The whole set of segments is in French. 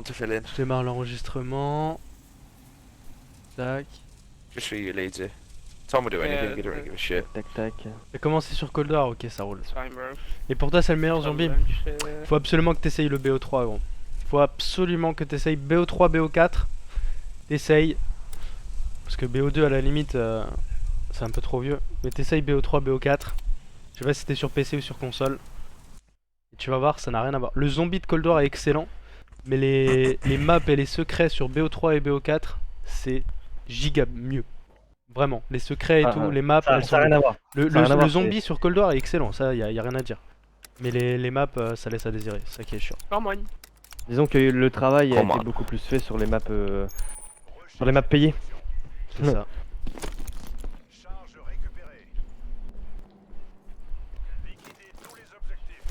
to fill in. Je démarre l'enregistrement. Tac. Just for you, Leedsy. Tom will do anything, he don't give a shit. Tac tac. T'as commencé sur Cold War, ok ça roule. Fine, bro. Et pour toi c'est le meilleur zombie. Lunch, Faut absolument que t'essayes le BO3 gros. Faut absolument que t'essayes BO3, BO4. T'essayes. Parce que BO2 à la limite c'est un peu trop vieux. Mais t'essayes BO3, BO4. Je sais pas si t'es sur PC ou sur console. Et tu vas voir, ça n'a rien à voir. Le zombie de Cold War est excellent. Mais les maps et les secrets sur BO3 et BO4, c'est giga mieux. Vraiment, les secrets et tout, les maps, elles sont... Ça a rien à voir. Le zombie sur Cold War est excellent, ça y a rien à dire. Mais les maps, ça laisse à désirer, c'est ça qui est chiant. Come on. Disons que le travail a Comment été beaucoup plus fait sur les maps payées. C'est ça. Charge récupérée. Liquidez tous les objectifs.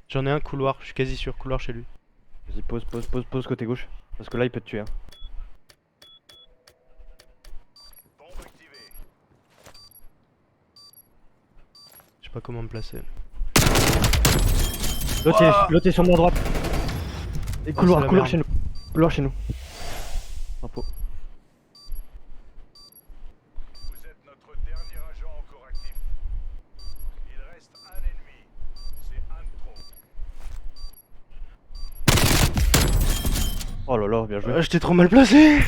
J'en ai un couloir, je suis quasi sûr, couloir chez lui. Vas-y, pose côté gauche. Parce que là il peut te tuer. Hein. Bombe activée. Je sais pas comment me placer. L'autre est sur ma droite. Et couloir, c'est la couloir merde. chez nous. Couloir chez nous. Drapeau. Vous êtes notre dernier agent encore actif. Il reste un ennemi. C'est un de trop. Oh là là, bien joué. J'étais trop mal placé. Ouais.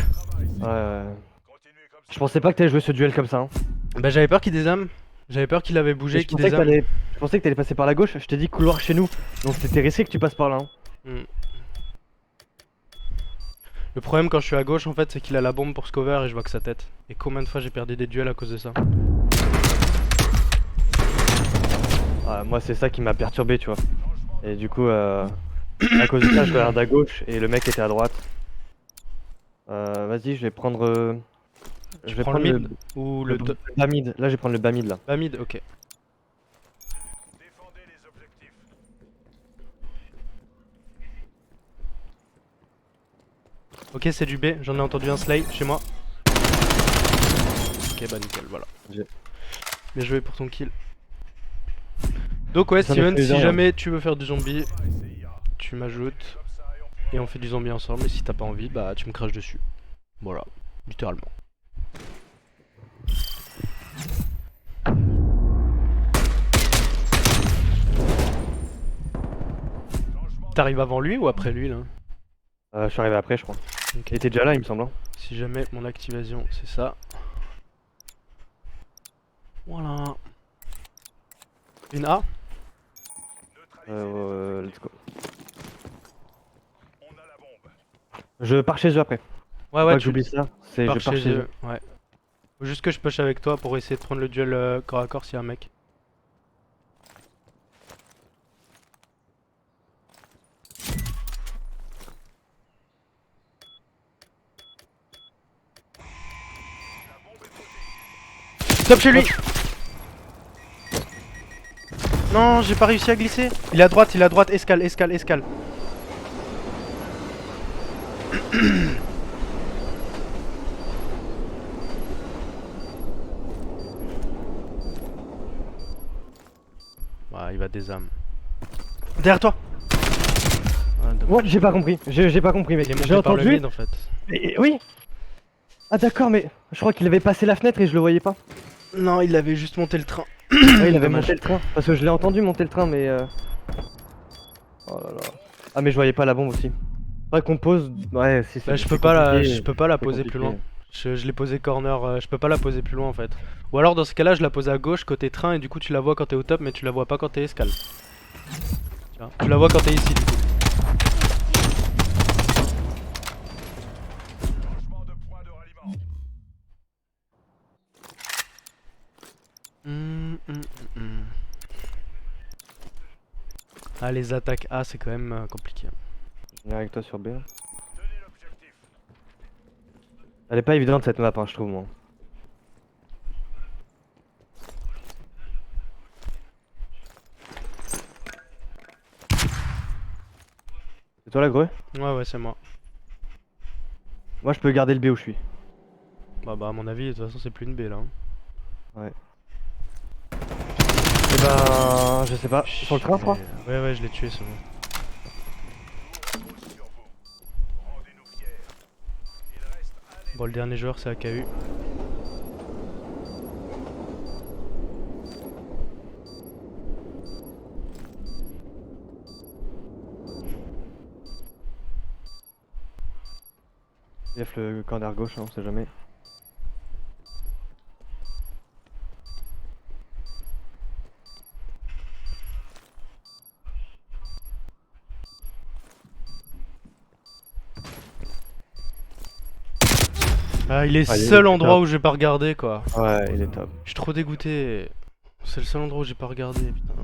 Continuez comme ça. Je pensais pas que t'allais jouer ce duel comme ça. Hein. Bah j'avais peur qu'il désame. J'avais peur qu'il avait bougé, Je qu'il pensais, désame. je pensais que t'allais passer par la gauche. Je t'ai dit couloir chez nous. Donc c'était risqué que tu passes par là. Hein. Le problème quand je suis à gauche en fait c'est qu'il a la bombe pour se cover et je vois que sa tête. Et combien de fois j'ai perdu des duels à cause de ça. Ah, moi c'est ça qui m'a perturbé, tu vois. Et du coup, à cause de ça, je regarde à gauche et le mec était à droite. Vas-y, je vais prendre. Je vais prendre le mid ou le bas mid. Là, je vais prendre le bas mid là. bas mid, ok. Défendez les objectifs. Ok c'est du B, j'en ai entendu un slay chez moi. Ok bah nickel, voilà. J'ai- Bien joué pour ton kill. Donc ouais J'en ai Steven, fait si un, jamais tu veux faire du zombie, CIA. tu m'ajoutes Comme ça et on et on fait du zombie ensemble. Et si t'as pas envie, bah tu me craches dessus. Voilà, littéralement. T'arrives avant lui ou après lui là? Je suis arrivé après, je crois. Ok. Il était déjà là, il me semble. Hein. Si jamais mon activation c'est ça. Voilà. Une A. Let's go. On a la bombe. Je pars chez eux après. Ouais Faut ouais pas que tu j'oublie ça. C'est pars je pars chez eux. Ouais. Faut juste que je push avec toi pour essayer de prendre le duel corps à corps s'il y a un mec. Top chez lui. Non, j'ai pas réussi à glisser. Il est à droite, escale, escale, escale. Ouais, il va des âmes. Derrière toi. Ah, dommage. Ouais, j'ai pas compris. J'ai pas compris, mec. Il est J'ai monté par le entendu. mid en fait. Oui. Ah d'accord, mais je crois qu'il avait passé la fenêtre et je le voyais pas. Non, il avait juste monté le train. Ouais, il avait Dommage. monté le train. Parce que je l'ai entendu monter le train, mais. Oh là là. Ah mais je voyais pas la bombe aussi. Faudrait qu'on pose. Ouais, si c'est. Bah, je c'est peux pas la compliqué. poser plus loin. compliqué. Je l'ai posé corner, je peux pas la poser plus loin en fait. Ou alors dans ce cas là je la pose à gauche côté train et du coup tu la vois quand t'es au top mais tu la vois pas quand t'es escale. Tiens, tu la vois quand t'es ici du coup. Changement de point de ralliement. Ah les attaques A c'est quand même compliqué. Je viens avec toi sur B. Tenez l'objectif. Elle est pas évidente cette map, hein, je trouve moi. C'est toi la grue? Ouais ouais c'est moi. Moi je peux garder le B où je suis. Bah à mon avis de toute façon c'est plus une B là. Hein. Ouais. ben, je sais pas. Sur le train, je crois. Ouais, ouais, je l'ai tué, c'est bon. Repose sur vous. Rendez-nous fiers. Il reste un ennemi. Bon, le dernier joueur, c'est AKU. F le corner gauche, hein, on sait jamais. Ah, il est Ah, il est seul top. endroit où j'ai pas regardé, quoi. Ouais, il est top. Je suis trop dégoûté. C'est le seul endroit où j'ai pas regardé, putain.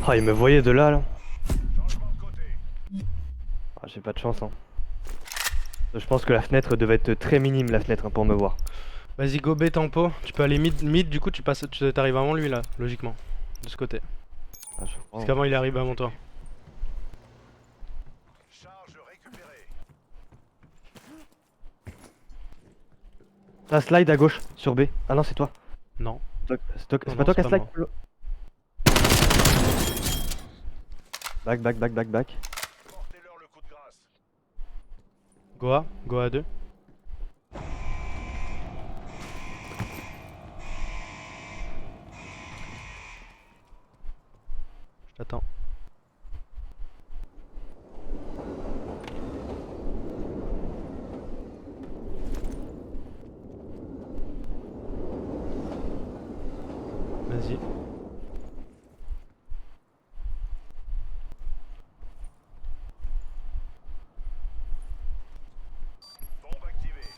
Ah, il me voyait de là. Changement de côté. Ah, j'ai pas de chance, hein. Je pense que la fenêtre devait être très minime, la fenêtre, hein, pour me voir. Vas-y, go B tempo. Tu peux aller mid, du coup, tu t'arrives avant lui, là, logiquement. De ce côté. Ah, je Parce crois. qu'avant, il est arrivé avant toi. Charge récupérée. Ah, slide à gauche, sur B. Ah non, c'est toi. Non. C'est Non, pas non, toi qui c'est as pas slide moi. Polo. Back. Portez-leur le coup de grâce. Go A 2. Je t'attends. Vas-y. Bombe activée.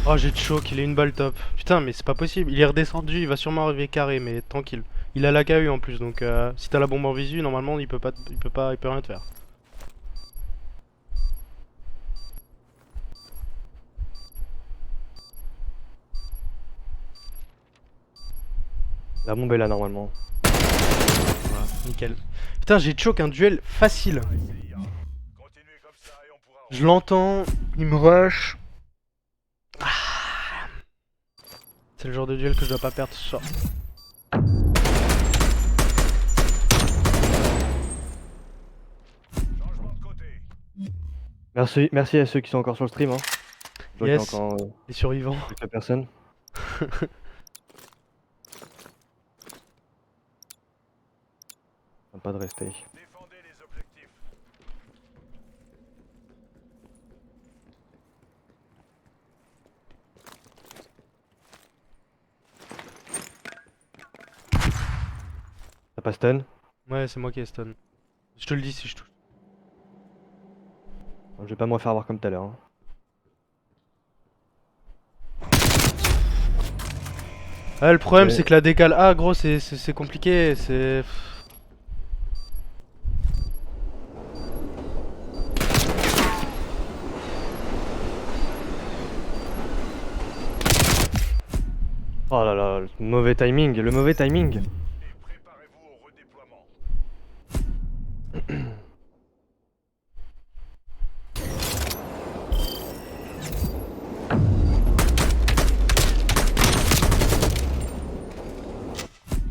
Oh, j'ai de choc, il est une balle top. Putain, mais c'est pas possible. Il est redescendu, il va sûrement arriver carré, mais tranquille. Il a la KU en plus, donc si t'as la bombe en visu, normalement, il peut rien te faire. La bombe est là, normalement. Voilà, nickel. Putain, j'ai choc un duel facile. Continuez comme ça et on pourra. Je l'entends, il me rush. Ah. C'est le genre de duel que je dois pas perdre ce soir. Changement de côté. Merci à ceux qui sont encore sur le stream. Hein. Je vois qu'il y a Yes. encore Les survivants. quelques personnes. Pas de rester. Défendez les objectifs. T'as pas stun? Ouais, c'est moi qui ai stun. Je te le dis si je touche. Je vais pas me refaire avoir comme tout à l'heure. Hein. Ah, le problème Ouais. c'est que la décale A, gros, c'est compliqué. C'est. Oh là là, le mauvais timing, le mauvais timing. Et préparez-vous au redéploiement.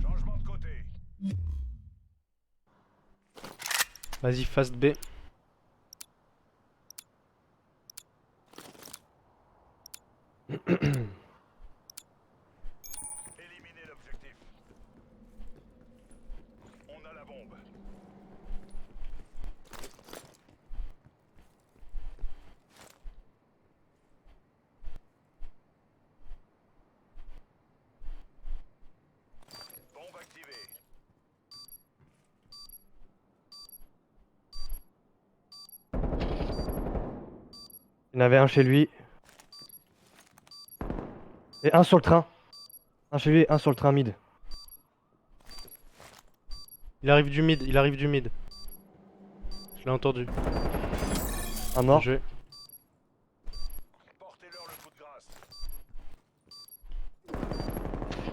Changement de côté. Vas-y, fast B. Éliminez l'objectif. On a la bombe. Bombe activée. Il y en avait un chez lui. Et un sur le train. Un chez lui et un sur le train mid. Il arrive du mid, il arrive du mid. Je l'ai entendu. Un mort. Bien joué. trace.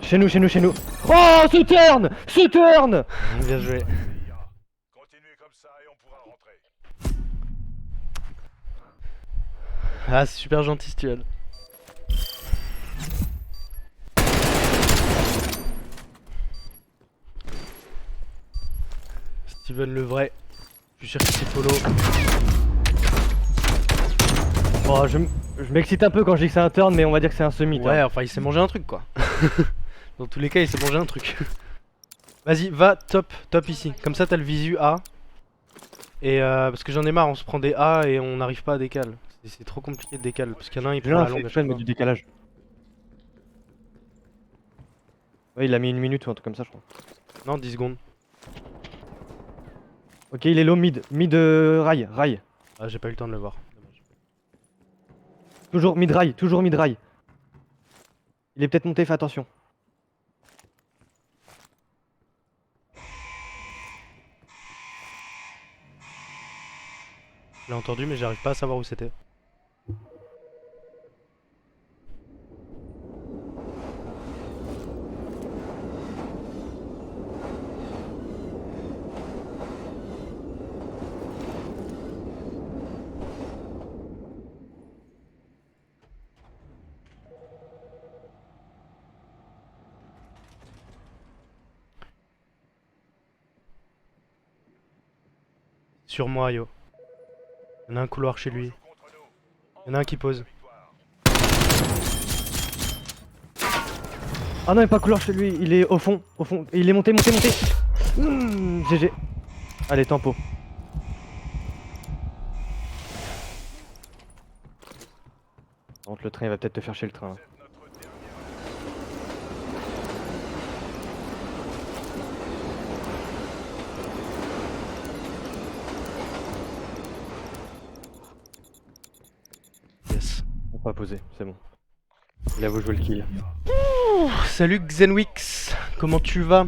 Chez nous, chez nous, chez nous. Oh, se turn. Bien joué. CIA. Continuez comme ça et on pourra rentrer. Ah, c'est super gentil, Steven. Steven le vrai. Je cherche ses follow. Oh, je m'excite un peu quand je dis que c'est un turn, mais on va dire que c'est un semi. Ouais, enfin, il s'est mangé un truc, quoi. Dans tous les cas, il s'est mangé un truc. Vas-y, va top ici. Comme ça, t'as le visu A. Et parce que j'en ai marre, on se prend des A et on n'arrive pas à décal. C'est trop compliqué de décal. Parce qu'il y en a un, il prend la longue. Je vais mettre du décalage. Ouais, il a mis 1 minute ou un truc comme ça, je crois. Non, 10 secondes. Ok, il est low mid. Mid rail. Ah, j'ai pas eu le temps de le voir. Dommage. Toujours mid rail. Il est peut-être monté, fais attention. Je l'ai entendu, mais j'arrive pas à savoir où c'était. Sur moi, yo. Il y en a un couloir chez lui. Il y en a un qui pose. Ah non, il est pas couloir chez lui, il est au fond. Il est monté. GG. Allez, tempo. Rentre le train, il va peut-être te faire chier le train. Yes. On va pas poser, c'est bon. Il a vous jouer le kill. Ouh, salut Xenwix, comment tu vas?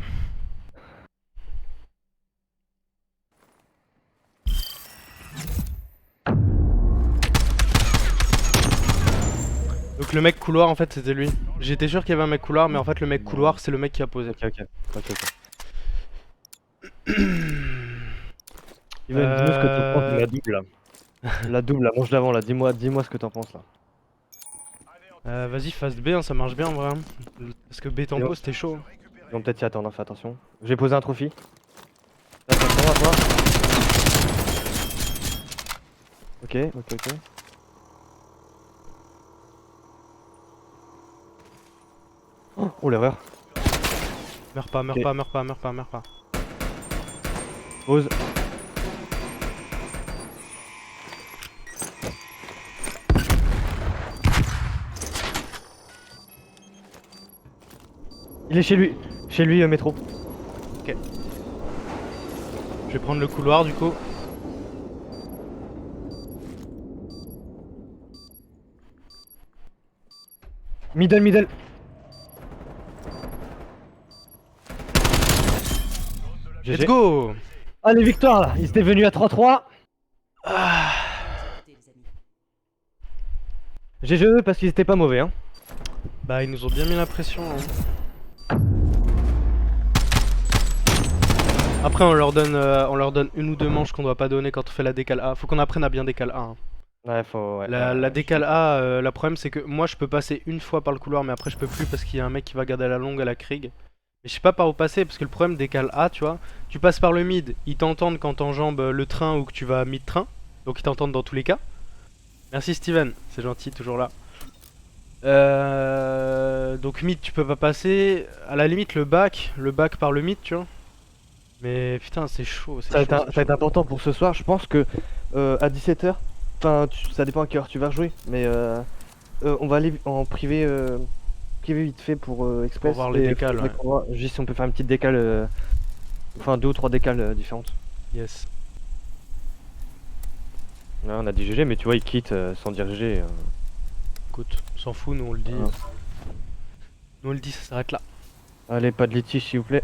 Donc le mec couloir en fait c'était lui. J'étais sûr qu'il y avait un mec couloir mais en fait le mec couloir c'est le mec qui a posé. Ok. Ivan, dis-nous ce que t'en penses de la double là. La double, la manche d'avant là, dis-moi ce que t'en penses là. Vas-y phase B, hein, ça marche bien en vrai. Hein. Parce que B tempo c'était chaud. Ils vont peut-être y attendre, fais attention. J'ai posé un trophy. Attention à toi. Ok. Oh l'erreur. Meurs pas. Pause. Il est chez lui métro. Ok. Je vais prendre le couloir du coup. Middle. Let's go. Allez, victoire là, ils étaient venus à 3-3. GGE parce qu'ils étaient pas mauvais hein. Bah ils nous ont bien mis la pression. Hein. Après on leur donne 1 ou 2 manches qu'on doit pas donner quand on fait la décale A. Faut qu'on apprenne à bien décale A. Hein. Ouais, faut. Ouais, La décale A, le problème c'est que moi je peux passer une fois par le couloir mais après je peux plus parce qu'il y a un mec qui va garder la longue à la Krieg. Mais je sais pas par où passer parce que le problème décale A tu vois, tu passes par le mid, ils t'entendent quand t'enjambes le train ou que tu vas mid-train. Donc ils t'entendent dans tous les cas. Merci Steven, c'est gentil, toujours là. Donc mid tu peux pas passer. À la limite le back par le mid tu vois. Mais putain c'est chaud. Ça va être important pour ce soir, je pense que à 17h, enfin ça dépend à quelle heure tu vas jouer, mais on va aller en privé vite fait pour Express. Pour voir les décales, ouais. Juste si on peut faire une petite décale, enfin 2 ou 3 décales différentes. Yes. Ouais, on a dit GG, mais tu vois, il quitte sans dire GG. Écoute, on s'en fout, nous on le dit. Ah. Nous on le dit, ça s'arrête là. Allez, pas de litige s'il vous plaît.